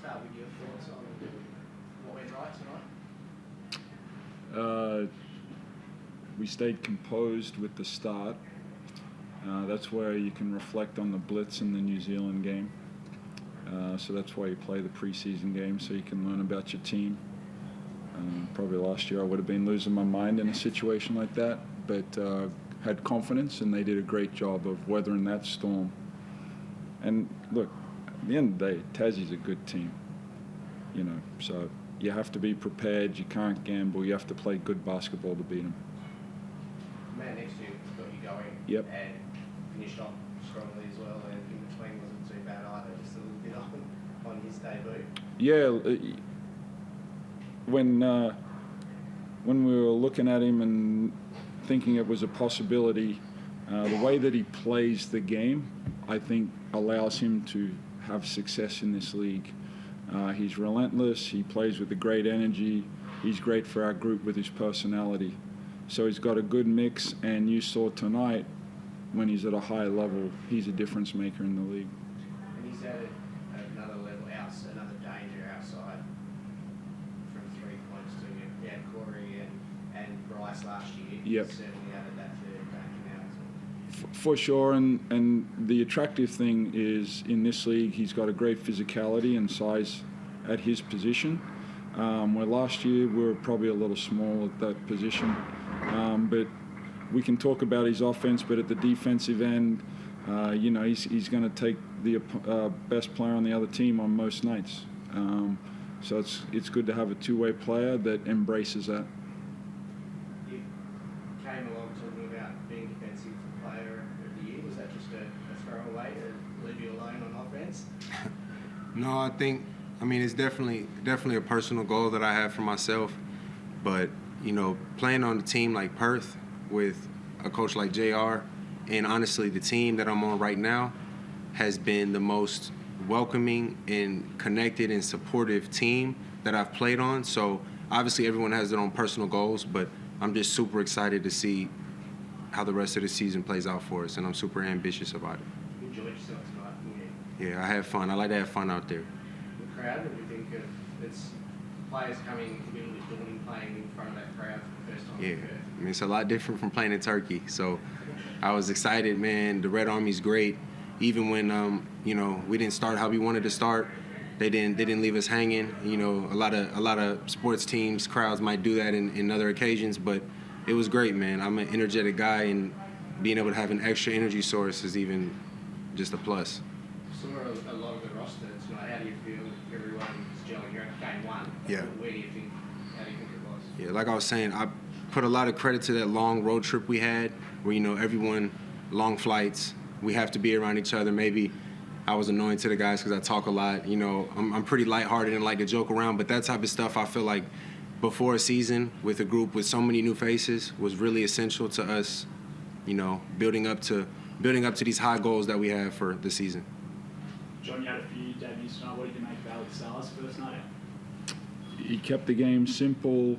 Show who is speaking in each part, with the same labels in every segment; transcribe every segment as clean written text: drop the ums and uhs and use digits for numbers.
Speaker 1: start with your thoughts on what went right tonight.
Speaker 2: We stayed composed with the start. That's where you can reflect on the blitz in the New Zealand game. So that's why you play the preseason game, so you can learn about your team. Probably last year I would have been losing my mind in a situation like that, but had confidence, and they did a great job of weathering that storm. And look, at the end of the day, Tassie's a good team, so you have to be prepared. You can't gamble. You have to play good basketball to beat them.
Speaker 1: The man next to you got you going.
Speaker 2: Yep.
Speaker 1: And finished off strongly as well, and in between wasn't too bad either, just a little bit on his debut.
Speaker 2: Yeah, when we were looking at him and thinking it was a possibility, the way that he plays the game, I think, allows him to have success in this league. He's relentless. He plays with a great energy. He's great for our group with his personality. So he's got a good mix, and you saw tonight when he's at a high level, he's a difference maker in the league.
Speaker 1: And he's at another level, another danger outside from 3 points to you. We had Corey and Bryce last year.
Speaker 2: Yep.
Speaker 1: He's certainly added that third danger now as well.
Speaker 2: For sure, and the attractive thing is in this league, he's got a great physicality and size at his position. Where last year we were probably a little small at that position. But we can talk about his offense, but at the defensive end, he's going to take the best player on the other team on most nights. So it's good to have a two-way player that embraces that.
Speaker 1: You came along talking about being defensive player of the year. Was that just a throwaway to leave you alone on offense?
Speaker 3: No, it's definitely a personal goal that I have for myself. But, playing on a team like Perth with a coach like JR, and honestly, the team that I'm on right now has been the most welcoming and connected and supportive team that I've played on. So obviously everyone has their own personal goals, but I'm just super excited to see how the rest of the season plays out for us, and I'm super ambitious about it.
Speaker 1: You enjoyed yourself tonight, didn't you?
Speaker 3: Yeah, I have fun. I like to have fun out there.
Speaker 1: The crowd, what do you think of it's players coming, a little bit daunting playing in front of that crowd for the first time?
Speaker 3: Yeah, it's a lot different from playing in Turkey. So I was excited, man. The Red Army's great. Even when we didn't start how we wanted to start, they didn't leave us hanging. A lot of sports teams, crowds might do that in other occasions, but it was great, man. I'm an energetic guy, and being able to have an extra energy source is even just a plus.
Speaker 1: Saw a lot of the roster tonight. How do you feel everyone's gelling? You're at game one.
Speaker 3: Yeah.
Speaker 1: How do you think it was?
Speaker 3: Yeah, like I was saying, I put a lot of credit to that long road trip we had, where everyone, long flights, we have to be around each other. Maybe I was annoying to the guys because I talk a lot. I'm pretty lighthearted and like to joke around, but that type of stuff I feel like before a season with a group with so many new faces was really essential to us, building up to these high goals that we have for the season.
Speaker 4: John, you had a few debuts tonight. What did you make of Alex Salah's first night?
Speaker 2: He kept the game simple.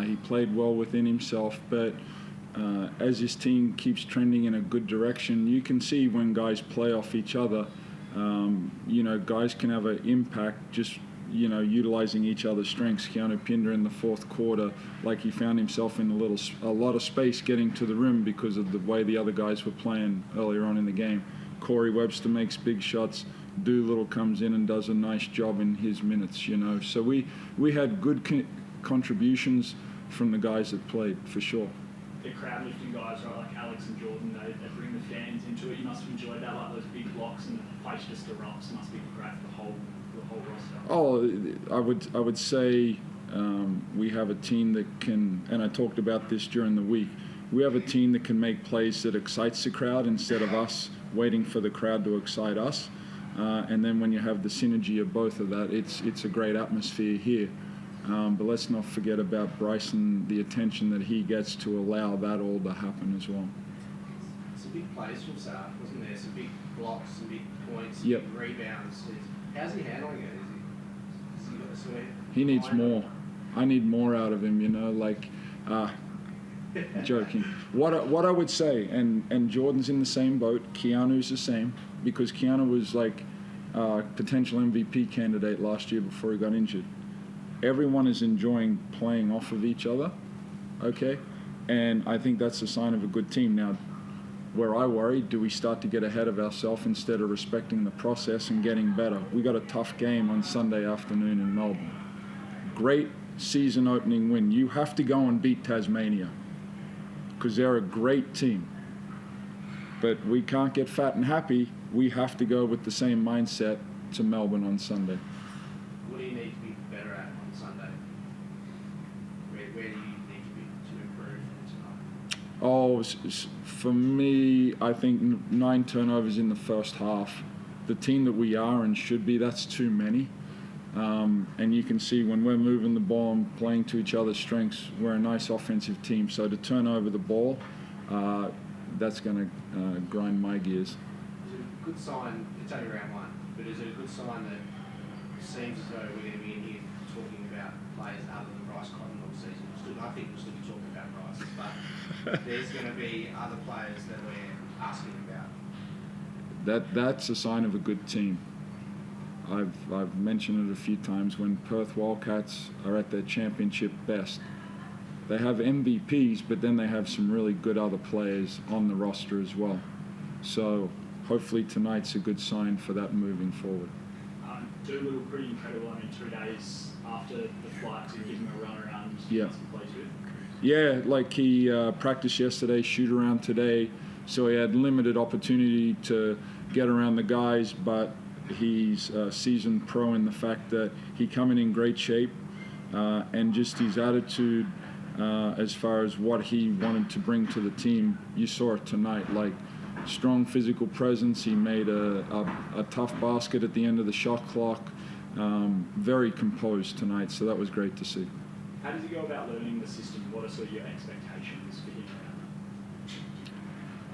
Speaker 2: He played well within himself, but as his team keeps trending in a good direction, you can see when guys play off each other, guys can have an impact just, utilizing each other's strengths. Keanu Pinder in the fourth quarter, like he found himself in a lot of space getting to the rim because of the way the other guys were playing earlier on in the game. Corey Webster makes big shots. Doolittle comes in and does a nice job in his minutes, So we had good contributions from the guys that played, for sure.
Speaker 4: The crowd lifting guys, right, like Alex and Jordan, they bring the fans into it. You must have enjoyed that, like those big blocks, and the place just erupts. It must be great for the whole roster.
Speaker 2: Oh, I would say we have a team that can, and I talked about this during the week, we have a team that can make plays that excites the crowd instead of us waiting for the crowd to excite us. And then when you have the synergy of both of that, it's a great atmosphere here. But let's not forget about Bryson, the attention that he gets to allow that all to happen as well.
Speaker 1: Some big plays from Sark, wasn't there? Some big blocks, some big points,
Speaker 2: Yep.
Speaker 1: big rebounds. How's he handling it? Has he got a sweat?
Speaker 2: He needs more. I need more out of him, joking. What I would say, and Jordan's in the same boat, Keanu's the same, because Keanu was like, potential MVP candidate last year before he got injured. Everyone is enjoying playing off of each other, okay? And I think that's a sign of a good team. Now, where I worry, do we start to get ahead of ourselves instead of respecting the process and getting better? We got a tough game on Sunday afternoon in Melbourne. Great season opening win. You have to go and beat Tasmania because they're a great team. But we can't get fat and happy. We have to go with the same mindset to Melbourne on Sunday.
Speaker 1: What do you need to be better at on Sunday? Where do you need to improve from tonight?
Speaker 2: Oh, for me, I think 9 turnovers in the first half. The team that we are and should be, that's too many. And you can see when we're moving the ball and playing to each other's strengths, we're a nice offensive team. So to turn over the ball, that's going to grind my gears.
Speaker 1: Is it a good sign, it's only round 1, but is it a good sign that it seems as though we're going to be in here talking about players other than Bryce Cotton all season? I think we'll still be talking about Bryce, but there's going to be other players that we're asking about.
Speaker 2: That's a sign of a good team. I've mentioned it a few times. When Perth Wildcats are at their championship best, they have MVPs, but then they have some really good other players on the roster as well. So hopefully tonight's a good sign for that moving forward.
Speaker 4: Doolittle pretty incredible. I mean, 2 days after the flight to give him a run around.
Speaker 2: Yeah.
Speaker 4: Place with.
Speaker 2: Yeah, like he practiced yesterday, shoot around today, so he had limited opportunity to get around the guys, but he's a seasoned pro in the fact that he come in great shape, and just his attitude as far as what he wanted to bring to the team. You saw it tonight, like strong physical presence. He made a tough basket at the end of the shot clock. Very composed tonight, so that was great to see.
Speaker 4: How does he go about learning the system? What are sort of your expectations for him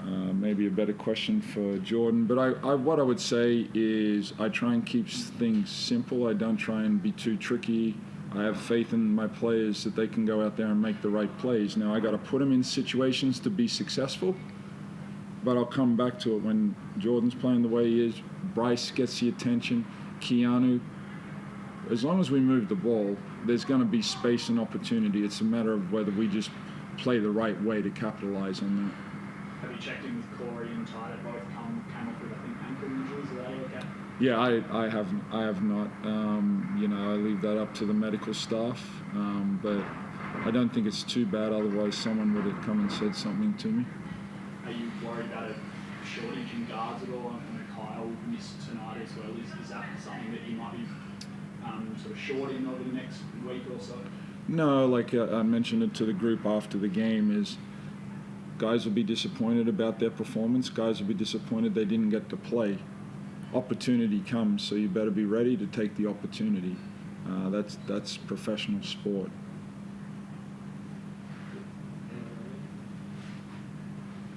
Speaker 4: around that?
Speaker 2: Maybe a better question for Jordan, but what I would say is I try and keep things simple. I don't try and be too tricky. I have faith in my players that they can go out there and make the right plays. Now I got to put them in situations to be successful, but I'll come back to it. When Jordan's playing the way he is, Bryce gets the attention, Keanu, as long as we move the ball, there's going to be space and opportunity. It's a matter of whether we just play the right way to capitalize on that.
Speaker 4: Have you checked in with Corey and Ty? They both came off with, I think, ankle injuries. Are they okay?
Speaker 2: Yeah, I have not. I leave that up to the medical staff, but I don't think it's too bad. Otherwise, someone would have come and said something to me.
Speaker 4: Are you worried about a shortage in guards at all? I know Kyle missed tonight as well. Is that something that you might be sort of short in over the next week or so?
Speaker 2: No, like I mentioned it to the group after the game, is guys will be disappointed about their performance. Guys will be disappointed they didn't get to play. Opportunity comes, so you better be ready to take the opportunity. That's professional sport.